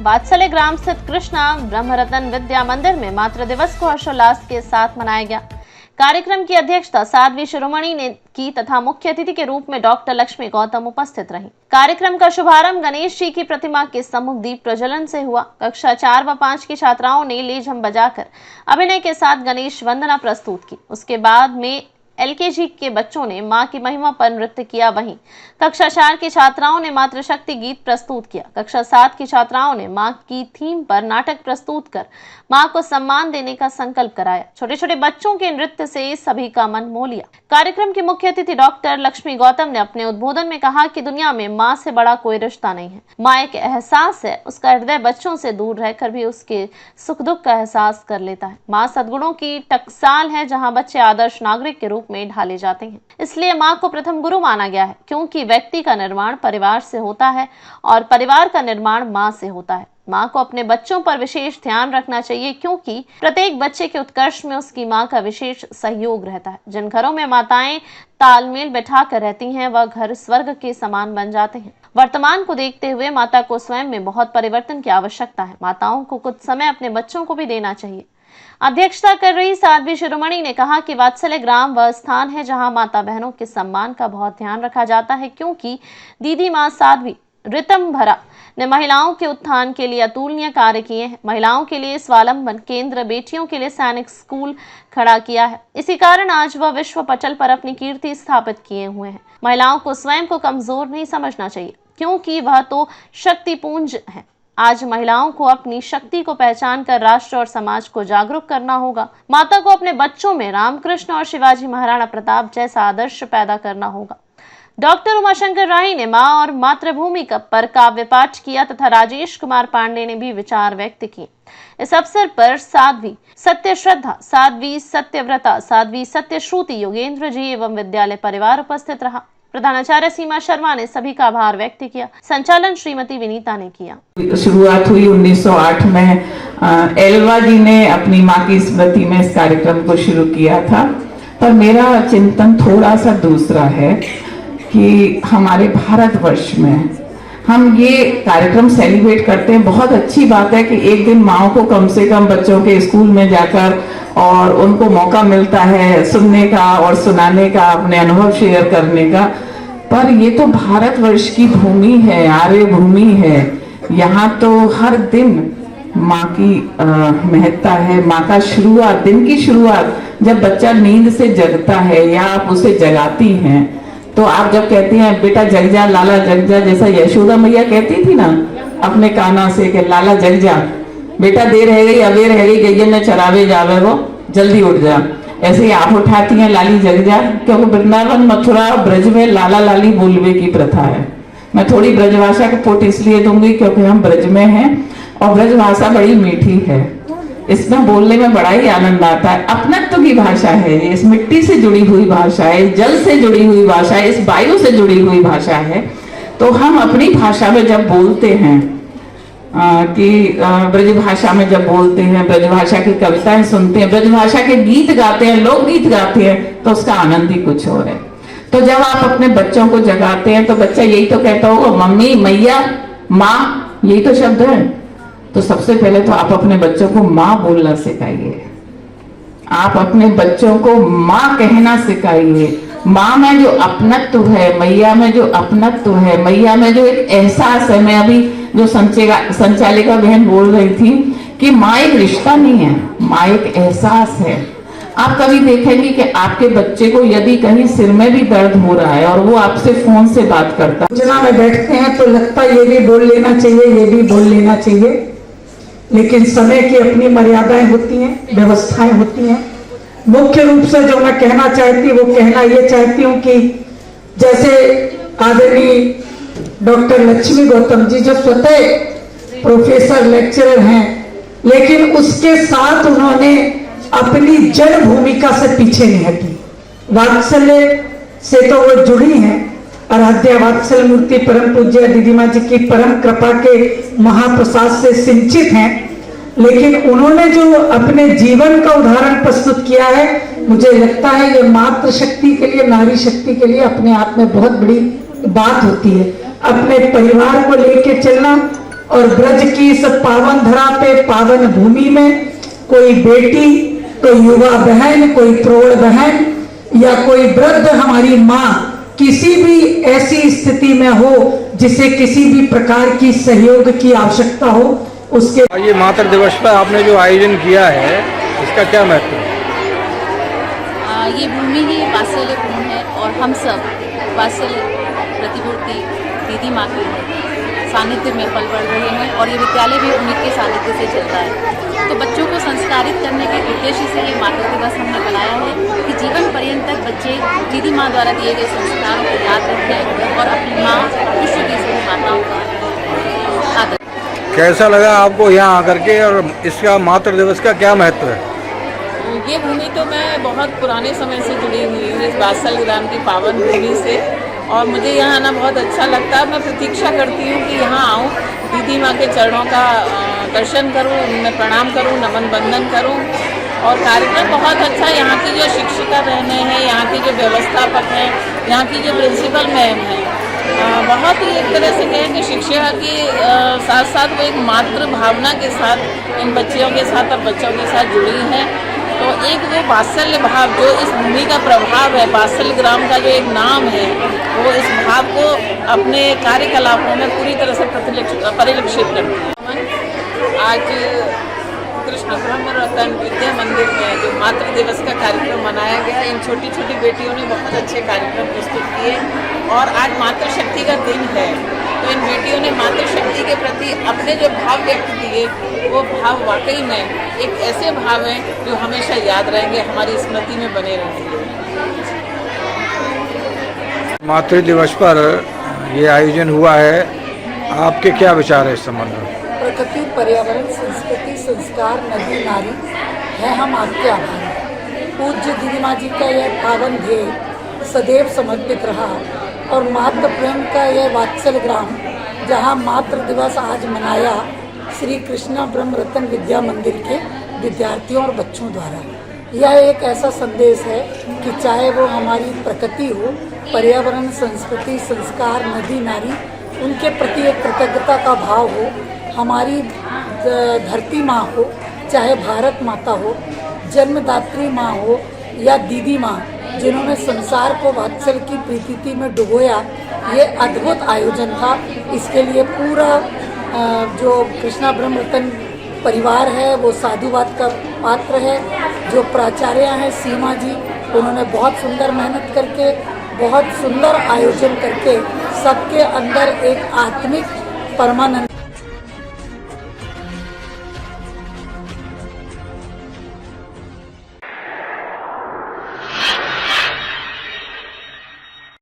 वात्सल्य ग्राम स्थित कृष्णा ब्रह्मरत्न विद्या मंदिर में मातृ दिवस को हर्षोल्लास के साथ मनाया गया। कार्यक्रम की अध्यक्षता साध्वी शिरोमणि ने की तथा मुख्य अतिथि के रूप में डॉक्टर लक्ष्मी गौतम उपस्थित रहीं। कार्यक्रम का शुभारंभ गणेश जी की प्रतिमा के सम्मुख दीप प्रज्वलन से हुआ। कक्षा 4 व 5 की छात्राओं ने लेझम बजाकर अभिनय के साथ गणेश वंदना प्रस्तुत की। उसके बाद में एलकेजी के बच्चों ने मां की महिमा पर नृत्य किया। वहीं कक्षा 4 की छात्राओं ने मातृशक्ति गीत प्रस्तुत किया। कक्षा 7 की छात्राओं ने मां की थीम पर नाटक प्रस्तुत कर मां को सम्मान देने का संकल्प कराया। छोटे छोटे बच्चों के नृत्य से सभी का मन मोह लिया। कार्यक्रम के मुख्य अतिथि डॉक्टर लक्ष्मी गौतम ने अपने उद्बोधन में कहा कि दुनिया में मां से बड़ा कोई रिश्ता नहीं है। मां एक एहसास है, उसका हृदय बच्चों से दूर रहकर भी उसके सुख दुख का एहसास कर लेता है। मां सद्गुणों की टकसाल है, जहां बच्चे आदर्श नागरिक के रूप में ढाले जाते हैं। इसलिए मां को प्रथम गुरु माना गया है, क्योंकि व्यक्ति का निर्माण परिवार से होता है और परिवार का निर्माण मां से होता है। मां को अपने बच्चों पर विशेष ध्यान रखना चाहिए, क्योंकि प्रत्येक बच्चे के उत्कर्ष में उसकी मां का विशेष सहयोग रहता है। जिन घरों में माताएं तालमेल बैठा कर रहती हैं, वह घर स्वर्ग के समान बन जाते हैं। वर्तमान को देखते हुए माता को स्वयं में बहुत परिवर्तन की आवश्यकता है। माताओं को कुछ समय अपने बच्चों को भी देना चाहिए। अध्यक्षता कर रही साध्वी शिरोमणि ने कहा कि वात्सल्य ग्राम वह स्थान है जहां माता बहनों के सम्मान का बहुत ध्यान रखा जाता है, क्योंकि दीदी मां साध्वी ऋतंभरा ने महिलाओं के उत्थान के लिए अतुलनीय कार्य किए हैं। महिलाओं के लिए स्वावलंबन केंद्र, बेटियों के लिए सैनिक स्कूल खड़ा किया है। इसी कारण आज वह विश्व पटल पर अपनी कीर्ति स्थापित किए हुए हैं। महिलाओं को स्वयं को कमजोर नहीं समझना चाहिए, क्योंकि वह तो शक्तिपुंज है। आज महिलाओं को अपनी शक्ति को पहचान कर राष्ट्र और समाज को जागरूक करना होगा। माता को अपने बच्चों में रामकृष्ण और शिवाजी महाराणा प्रताप जैसा आदर्श पैदा करना होगा। डॉक्टर उमाशंकर राही ने मां और मातृभूमि पर काव्य पाठ किया तथा राजेश कुमार पांडे ने भी विचार व्यक्त किए। इस अवसर पर साध्वी सत्य श्रद्धा, साध्वी सत्यव्रता, साध्वी सत्यश्रुति योगेंद्र जी एवं विद्यालय परिवार उपस्थित रहा। प्रधानाचार्य सीमा शर्मा ने सभी का आभार व्यक्त किया। संचालन श्रीमती विनीता ने किया। शुरुआत हुई 1908 में। एलवा जी ने अपनी मां की स्मृति में इस कार्यक्रम को शुरू किया था, पर मेरा चिंतन थोड़ा सा दूसरा है कि हमारे भारतवर्ष में हम ये कार्यक्रम सेलिब्रेट करते हैं। बहुत अच्छी बात है कि एक दिन माओ को कम से कम बच्चों के स्कूल में जाकर और उनको मौका मिलता है सुनने का और सुनाने का, अपने अनुभव शेयर करने का। पर ये तो भारतवर्ष की भूमि है, आर्य भूमि है। यहाँ तो हर दिन माँ की महत्ता है। माँ का शुरुआत, दिन की शुरुआत जब बच्चा नींद से जगता है या आप उसे जगाती हैं, तो आप जब कहती हैं बेटा जग जा, लाला जग जा, जैसा यशोदा मैया कहती थी ना अपने कान्हा से कि लाला जग जा, बेटा देर रह गई, अबे रह गई, गैया ने चरावे जावे वो, जल्दी उठ जा। ऐसे ही आप उठाती हैं लाली जग जा, क्योंकि वृंदावन मथुरा ब्रज में लाला लाली बोलवे की प्रथा है। मैं थोड़ी ब्रजभाषा का पोट इसलिए दूंगी क्योंकि हम ब्रज में हैं और ब्रजभाषा बड़ी मीठी है। इसमें बोलने में बड़ा ही आनंद आता है। अपनत्व की भाषा है, इस मिट्टी से जुड़ी हुई भाषा है, इस जल से जुड़ी हुई भाषा है, इस वायु से जुड़ी हुई भाषा है। तो हम अपनी भाषा में जब बोलते हैं कि ब्रजभाषा में जब बोलते हैं, ब्रजभाषा की कविताएं सुनते हैं, ब्रजभाषा के गीत गाते हैं, लोकगीत गाते हैं, तो उसका आनंद ही कुछ और है। तो जब आप अपने बच्चों को जगाते हैं तो बच्चा यही तो कहता होगा मम्मी, मैया, माँ, यही तो शब्द है। तो सबसे पहले तो आप अपने बच्चों को माँ बोलना सिखाइए। आप अपने बच्चों को माँ कहना सिखाइए। माँ में जो अपनत्व है, मैया में जो अपनत्व है, मैया में जो एक एहसास है। मैं अभी जो संचालिका बहन बोल रही थी कि माँ एक रिश्ता नहीं है, माँ एक एहसास है। आप कभी देखेंगे कि आपके बच्चे को यदि कहीं सिर में भी दर्द हो रहा है और वो आपसे फोन से बात करता है, जना में बैठते हैं तो लगता है ये भी बोल लेना चाहिए, ये भी बोल लेना चाहिए, लेकिन समय की अपनी मर्यादाएं होती हैं, व्यवस्थाएं होती हैं। मुख्य रूप से जो मैं कहना चाहती हूँ वो कहना ये चाहती हूँ कि जैसे आदरणीय डॉक्टर लक्ष्मी गौतम जी जो स्वतः प्रोफेसर लेक्चरर हैं, लेकिन उसके साथ उन्होंने अपनी जन्म भूमिका से पीछे नहीं हटी। वात्सल्य से तो वो जुड़ी हैं, आराध्या वात्सल्य मूर्ति परम पूज्य दीदीमा जी की परम कृपा के महाप्रसाद से सिंचित हैं, लेकिन उन्होंने जो अपने जीवन का उदाहरण प्रस्तुत किया है, मुझे लगता है ये मातृ शक्ति के लिए, नारी शक्ति के लिए अपने आप में बहुत बड़ी बात होती है। अपने परिवार को लेके चलना और ब्रज की इस पावन धरा पे, पावन भूमि में कोई बेटी, कोई युवा बहन, कोई प्रौढ़ बहन या कोई वृद्ध हमारी माँ किसी भी ऐसी स्थिति में हो जिसे किसी भी प्रकार की सहयोग की आवश्यकता हो, उसके ये मातृ दिवस पर आपने जो आयोजन किया है इसका क्या महत्व है? ये भूमि ही वात्सल्य भूमि है और हम सब वात्सल्य प्रतिमूर्ति दीदी माँ के सानिध्य में पल बढ़ रहे हैं और ये विद्यालय भी उन्हीं के सानिध्य से चलता है। तो बच्चों को संस्कारित करने के उद्देश्य से ये मातृ दिवस हमने बनाया है कि जीवन पर्यंत तक बच्चे दीदी माँ द्वारा दिए गए संस्कारों को याद रखें और अपनी माँ विश्व की सभी माताओं का आदर। कैसा लगा आपको यहाँ आकर के और इसका मातृ दिवस का क्या महत्व है? ये भूमि तो मैं बहुत पुराने समय से जुड़ी हुई हूँ इस वात्सल्य ग्राम की पावन भूमि से और मुझे यहाँ आना बहुत अच्छा लगता है। मैं प्रतीक्षा करती हूँ कि यहाँ आऊँ, दीदी माँ के चरणों का दर्शन करूँ, उन्हें प्रणाम करूँ, नमन बंदन करूँ। और कार्यक्रम बहुत अच्छा, यहाँ की जो शिक्षिका बहनें हैं, यहाँ की जो व्यवस्थापक हैं, यहाँ की जो प्रिंसिपल मैम हैं, बहुत ही एक तरह से कहें कि शिक्षा के साथ साथ वो एक मातृ भावना के साथ इन बच्चियों के साथ और बच्चों के साथ जुड़ी हैं। तो एक वो वात्सल्य भाव जो इस भूमि का प्रभाव है, वात्सल्य ग्राम का जो एक नाम है, वो इस भाव को अपने कार्यकलापों में पूरी तरह से परिलक्षित करती है। आज कृष्ण ब्रह्म रतन विद्या मंदिर में जो मातृ दिवस का कार्यक्रम मनाया गया, इन छोटी छोटी बेटियों ने बहुत अच्छे कार्यक्रम प्रस्तुत किए और आज मातृशक्ति का दिन है। तो इन बेटियों ने मातृशक्ति के प्रति अपने जो भाव व्यक्त किए, वो भाव वाकई में एक ऐसे भाव हैं जो हमेशा याद रहेंगे, हमारी स्मृति में बने रहेंगे। मातृ दिवस पर ये आयोजन हुआ है, आपके क्या विचार है इस संबंध में? प्रकृति, पर्यावरण, संस्कृति, संस्कार, नदी नारी है हम आपके आभारी। पूज्य दीदी माँ जी का यह पावन ध्येय सदैव समर्पित रहा और मातृ प्रेम का यह वात्सल्य ग्राम जहाँ मातृ दिवस आज मनाया श्री कृष्णा ब्रह्म रतन विद्या मंदिर के विद्यार्थियों और बच्चों द्वारा, यह एक ऐसा संदेश है कि चाहे वो हमारी प्रकृति हो, पर्यावरण, संस्कृति, संस्कार, नदी नारी, उनके प्रति एक कृतज्ञता का भाव हो, हमारी धरती माँ हो, चाहे भारत माता हो, जन्मदात्री माँ हो या दीदी माँ, जिन्होंने संसार को वात्सल्य की प्रीति में डुबोया, ये अद्भुत आयोजन था। इसके लिए पूरा जो कृष्णा ब्रह्म रतन परिवार है वो साधुवाद का पात्र है। जो प्राचार्य हैं सीमा जी, उन्होंने बहुत सुंदर मेहनत करके, बहुत सुंदर आयोजन करके सबके अंदर एक आत्मिक परमानंद